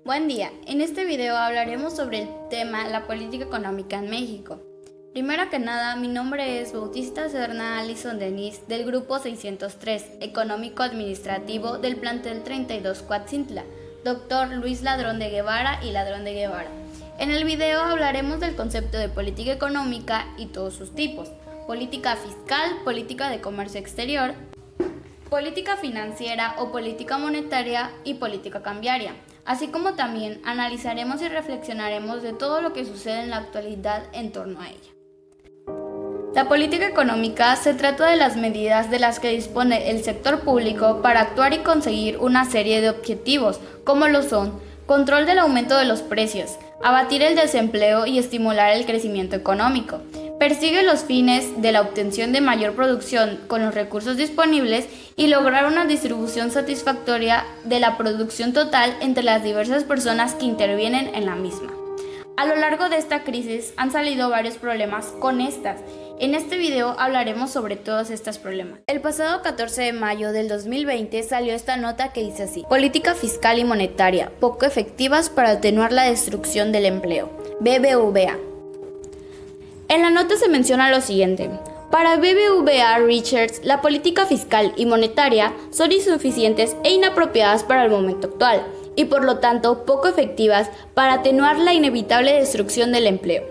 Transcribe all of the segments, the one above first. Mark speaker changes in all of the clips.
Speaker 1: Buen día, en este video hablaremos sobre el tema la política económica en México. Primero que nada, mi nombre es Bautista Serna Alison Denise del grupo 603, Económico Administrativo del plantel 32 Coatzintla, Dr. Luis Ladrón de Guevara y Ladrón de Guevara. En el video hablaremos del concepto de política económica y todos sus tipos: política fiscal, política de comercio exterior, política financiera o política monetaria y política cambiaria, así como también analizaremos y reflexionaremos de todo lo que sucede en la actualidad en torno a ella. La política económica se trata de las medidas de las que dispone el sector público para actuar y conseguir una serie de objetivos, como lo son: control del aumento de los precios, abatir el desempleo y estimular el crecimiento económico. Persigue los fines de la obtención de mayor producción con los recursos disponibles y lograr una distribución satisfactoria de la producción total entre las diversas personas que intervienen en la misma. A lo largo de esta crisis han salido varios problemas con estas. En este video hablaremos sobre todos estos problemas. El pasado 14 de mayo del 2020 salió esta nota que dice así: política fiscal y monetaria, poco efectivas para atenuar la destrucción del empleo. BBVA. En la nota se menciona lo siguiente: para BBVA Research, la política fiscal y monetaria son insuficientes e inapropiadas para el momento actual, y por lo tanto poco efectivas para atenuar la inevitable destrucción del empleo.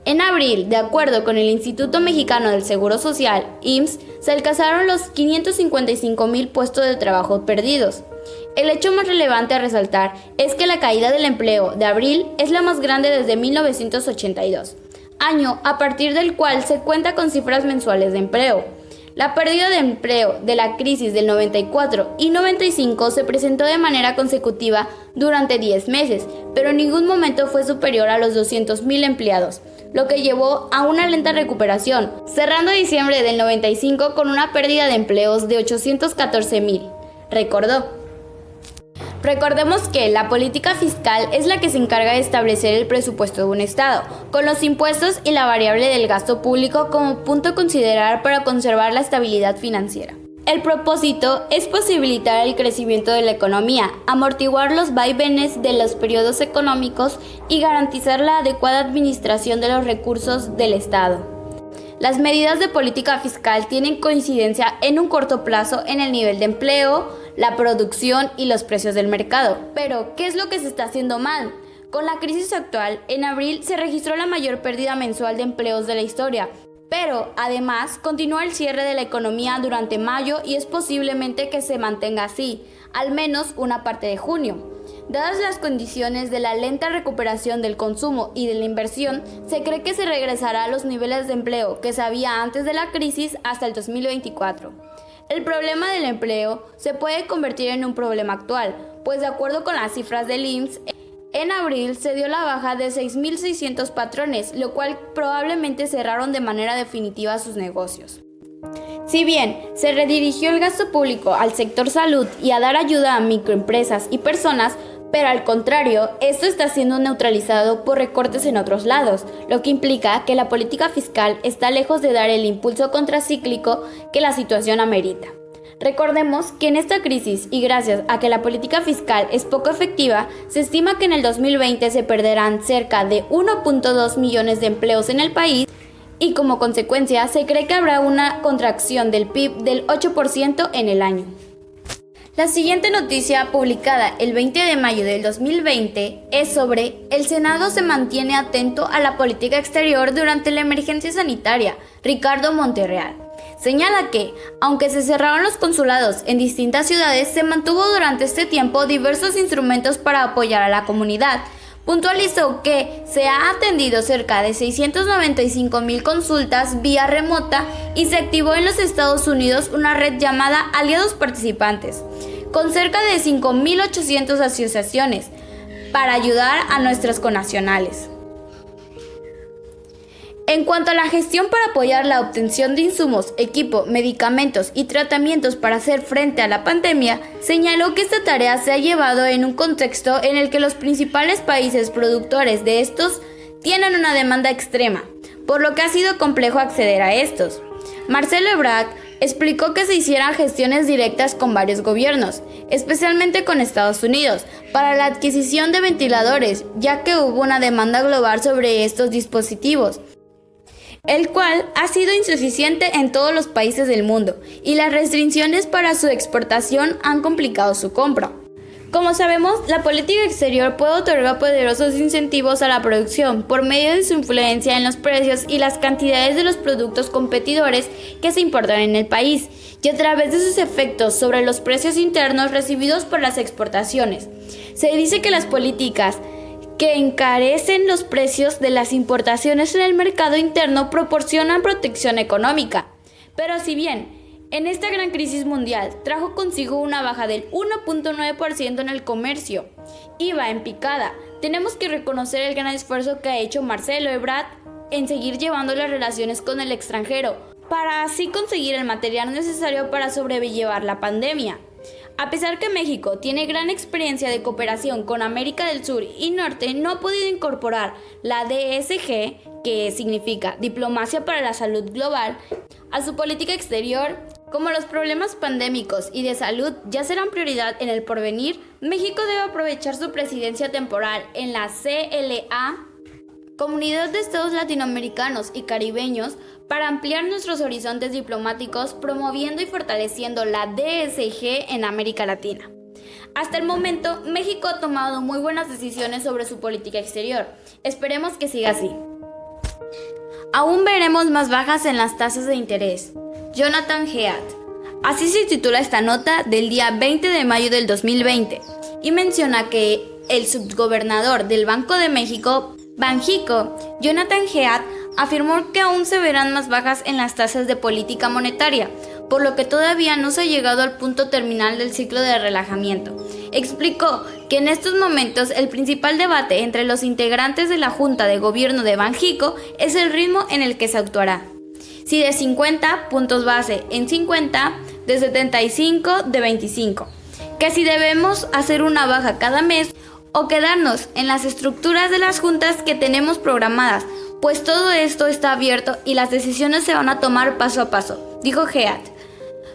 Speaker 1: En abril, de acuerdo con el Instituto Mexicano del Seguro Social, IMSS, se alcanzaron los 555,000 puestos de trabajo perdidos. El hecho más relevante a resaltar es que la caída del empleo de abril es la más grande desde 1982. Año a partir del cual se cuenta con cifras mensuales de empleo. La pérdida de empleo de la crisis del 94 y 95 se presentó de manera consecutiva durante 10 meses, pero en ningún momento fue superior a los 200,000 empleados, lo que llevó a una lenta recuperación, cerrando diciembre del 95 con una pérdida de empleos de 814,000, recordó. Recordemos que la política fiscal es la que se encarga de establecer el presupuesto de un Estado, con los impuestos y la variable del gasto público como punto a considerar para conservar la estabilidad financiera. El propósito es posibilitar el crecimiento de la economía, amortiguar los vaivenes de los periodos económicos y garantizar la adecuada administración de los recursos del Estado. Las medidas de política fiscal tienen coincidencia en un corto plazo en el nivel de empleo, la producción y los precios del mercado. Pero, ¿qué es lo que se está haciendo mal? Con la crisis actual, en abril se registró la mayor pérdida mensual de empleos de la historia, pero además continúa el cierre de la economía durante mayo y es posiblemente que se mantenga así, al menos una parte de junio. Dadas las condiciones de la lenta recuperación del consumo y de la inversión, se cree que se regresará a los niveles de empleo que se había antes de la crisis hasta el 2024. El problema del empleo se puede convertir en un problema actual, pues de acuerdo con las cifras del IMSS, en abril se dio la baja de 6,600 patrones, lo cual probablemente cerraron de manera definitiva sus negocios. Si bien se redirigió el gasto público al sector salud y a dar ayuda a microempresas y personas, pero al contrario, esto está siendo neutralizado por recortes en otros lados, lo que implica que la política fiscal está lejos de dar el impulso contracíclico que la situación amerita. Recordemos que en esta crisis, y gracias a que la política fiscal es poco efectiva, se estima que en el 2020 se perderán cerca de 1.2 millones de empleos en el país, y como consecuencia se cree que habrá una contracción del PIB del 8% en el año. La siguiente noticia, publicada el 20 de mayo del 2020, es sobre: el Senado se mantiene atento a la política exterior durante la emergencia sanitaria. Ricardo Monreal señala que, aunque se cerraron los consulados en distintas ciudades, se mantuvo durante este tiempo diversos instrumentos para apoyar a la comunidad. Puntualizó que se ha atendido cerca de 695,000 consultas vía remota y se activó en los Estados Unidos una red llamada Aliados Participantes, con cerca de 5,800 asociaciones, para ayudar a nuestros connacionales. En cuanto a la gestión para apoyar la obtención de insumos, equipo, medicamentos y tratamientos para hacer frente a la pandemia, señaló que esta tarea se ha llevado en un contexto en el que los principales países productores de estos tienen una demanda extrema, por lo que ha sido complejo acceder a estos. Marcelo Ebrard, explicó que se hicieran gestiones directas con varios gobiernos, especialmente con Estados Unidos, para la adquisición de ventiladores, ya que hubo una demanda global sobre estos dispositivos, el cual ha sido insuficiente en todos los países del mundo, y las restricciones para su exportación han complicado su compra. Como sabemos, la política exterior puede otorgar poderosos incentivos a la producción por medio de su influencia en los precios y las cantidades de los productos competidores que se importan en el país, y a través de sus efectos sobre los precios internos recibidos por las exportaciones. Se dice que las políticas que encarecen los precios de las importaciones en el mercado interno proporcionan protección económica. Pero si bien en esta gran crisis mundial trajo consigo una baja del 1.9% en el comercio, IVA en picada, tenemos que reconocer el gran esfuerzo que ha hecho Marcelo Ebrard en seguir llevando las relaciones con el extranjero, para así conseguir el material necesario para sobrellevar la pandemia. A pesar que México tiene gran experiencia de cooperación con América del Sur y Norte, no ha podido incorporar la DSG, que significa Diplomacia para la Salud Global, a su política exterior. Como los problemas pandémicos y de salud ya serán prioridad en el porvenir, México debe aprovechar su presidencia temporal en la CLA, Comunidad de Estados Latinoamericanos y Caribeños, para ampliar nuestros horizontes diplomáticos, promoviendo y fortaleciendo la DSG en América Latina. Hasta el momento, México ha tomado muy buenas decisiones sobre su política exterior. Esperemos que siga así. Aún veremos más bajas en las tasas de interés. Jonathan Heath. Así se titula esta nota del día 20 de mayo del 2020 y menciona que el subgobernador del Banco de México, Banxico, Jonathan Heath, afirmó que aún se verán más bajas en las tasas de política monetaria, por lo que todavía no se ha llegado al punto terminal del ciclo de relajamiento. Explicó que en estos momentos el principal debate entre los integrantes de la Junta de Gobierno de Banxico es el ritmo en el que se actuará. Si de 50 puntos base en 50, de 75 de 25, que si debemos hacer una baja cada mes o quedarnos en las estructuras de las juntas que tenemos programadas, pues todo esto está abierto y las decisiones se van a tomar paso a paso, dijo Heath.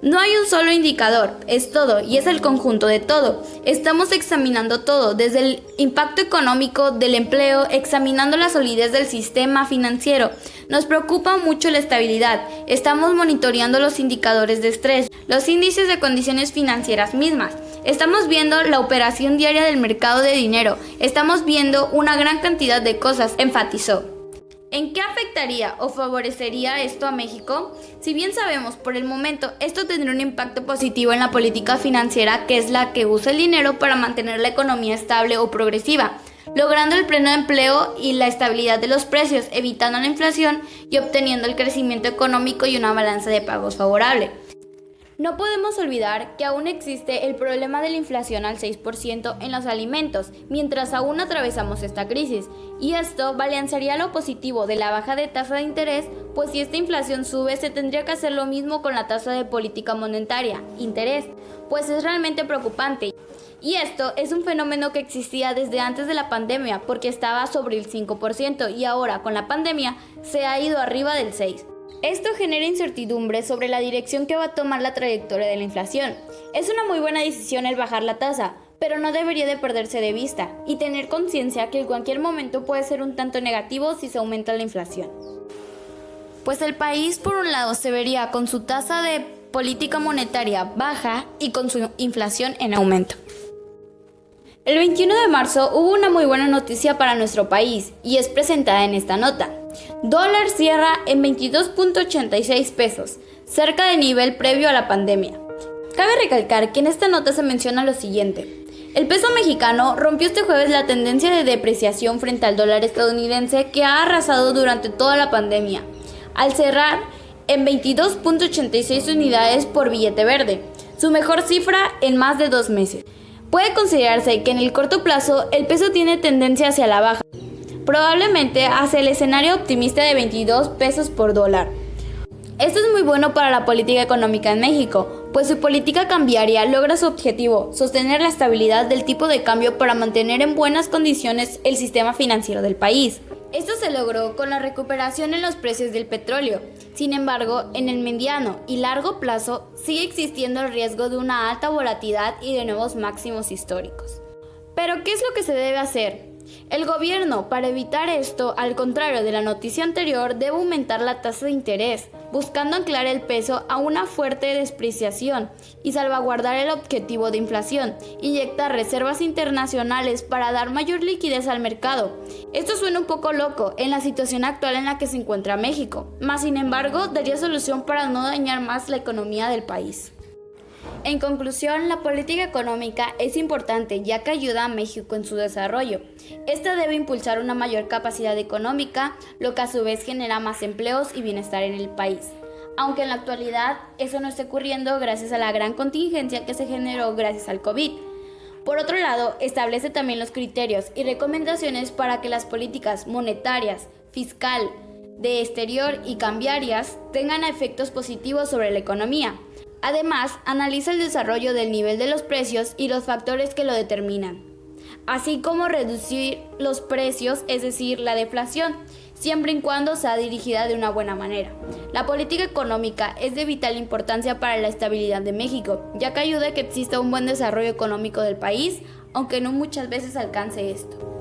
Speaker 1: No hay un solo indicador, es todo y es el conjunto de todo. Estamos examinando todo, desde el impacto económico del empleo, examinando la solidez del sistema financiero. Nos preocupa mucho la estabilidad. Estamos monitoreando los indicadores de estrés, los índices de condiciones financieras mismas. Estamos viendo la operación diaria del mercado de dinero. Estamos viendo una gran cantidad de cosas, enfatizó. ¿En qué afectaría o favorecería esto a México? Si bien sabemos por el momento esto tendrá un impacto positivo en la política financiera, que es la que usa el dinero para mantener la economía estable o progresiva, logrando el pleno empleo y la estabilidad de los precios, evitando la inflación y obteniendo el crecimiento económico y una balanza de pagos favorable. No podemos olvidar que aún existe el problema de la inflación al 6% en los alimentos, mientras aún atravesamos esta crisis, y esto balancearía lo positivo de la baja de tasa de interés, pues si esta inflación sube se tendría que hacer lo mismo con la tasa de política monetaria, interés, pues es realmente preocupante. Y esto es un fenómeno que existía desde antes de la pandemia, porque estaba sobre el 5% y ahora con la pandemia se ha ido arriba del 6%. Esto genera incertidumbre sobre la dirección que va a tomar la trayectoria de la inflación. Es una muy buena decisión el bajar la tasa, pero no debería de perderse de vista y tener conciencia que en cualquier momento puede ser un tanto negativo si se aumenta la inflación. Pues el país, por un lado, se vería con su tasa de política monetaria baja y con su inflación en aumento. El 21 de marzo hubo una muy buena noticia para nuestro país y es presentada en esta nota. Dólar cierra en 22.86 pesos, cerca del nivel previo a la pandemia. Cabe recalcar que en esta nota se menciona lo siguiente. El peso mexicano rompió este jueves la tendencia de depreciación frente al dólar estadounidense que ha arrasado durante toda la pandemia, al cerrar en 22.86 unidades por billete verde, su mejor cifra en más de 2 meses. Puede considerarse que en el corto plazo el peso tiene tendencia hacia la baja, probablemente hacia el escenario optimista de 22 pesos por dólar. Esto es muy bueno para la política económica en México, pues su política cambiaria logra su objetivo, sostener la estabilidad del tipo de cambio para mantener en buenas condiciones el sistema financiero del país. Esto se logró con la recuperación en los precios del petróleo, Sin embargo, en el mediano y largo plazo sigue existiendo el riesgo de una alta volatilidad y de nuevos máximos históricos. ¿Pero qué es lo que se debe hacer? El gobierno, para evitar esto, al contrario de la noticia anterior, debe aumentar la tasa de interés, buscando anclar el peso a una fuerte depreciación y salvaguardar el objetivo de inflación, inyectar reservas internacionales para dar mayor liquidez al mercado. Esto suena un poco loco en la situación actual en la que se encuentra México, mas sin embargo daría solución para no dañar más la economía del país. En conclusión, la política económica es importante ya que ayuda a México en su desarrollo. Esta debe impulsar una mayor capacidad económica, lo que a su vez genera más empleos y bienestar en el país. Aunque en la actualidad eso no está ocurriendo gracias a la gran contingencia que se generó gracias al COVID. Por otro lado, establece también los criterios y recomendaciones para que las políticas monetarias, fiscal, de exterior y cambiarias tengan efectos positivos sobre la economía. Además, analiza el desarrollo del nivel de los precios y los factores que lo determinan, así como reducir los precios, es decir, la deflación, siempre y cuando sea dirigida de una buena manera. La política económica es de vital importancia para la estabilidad de México, ya que ayuda a que exista un buen desarrollo económico del país, aunque no muchas veces alcance esto.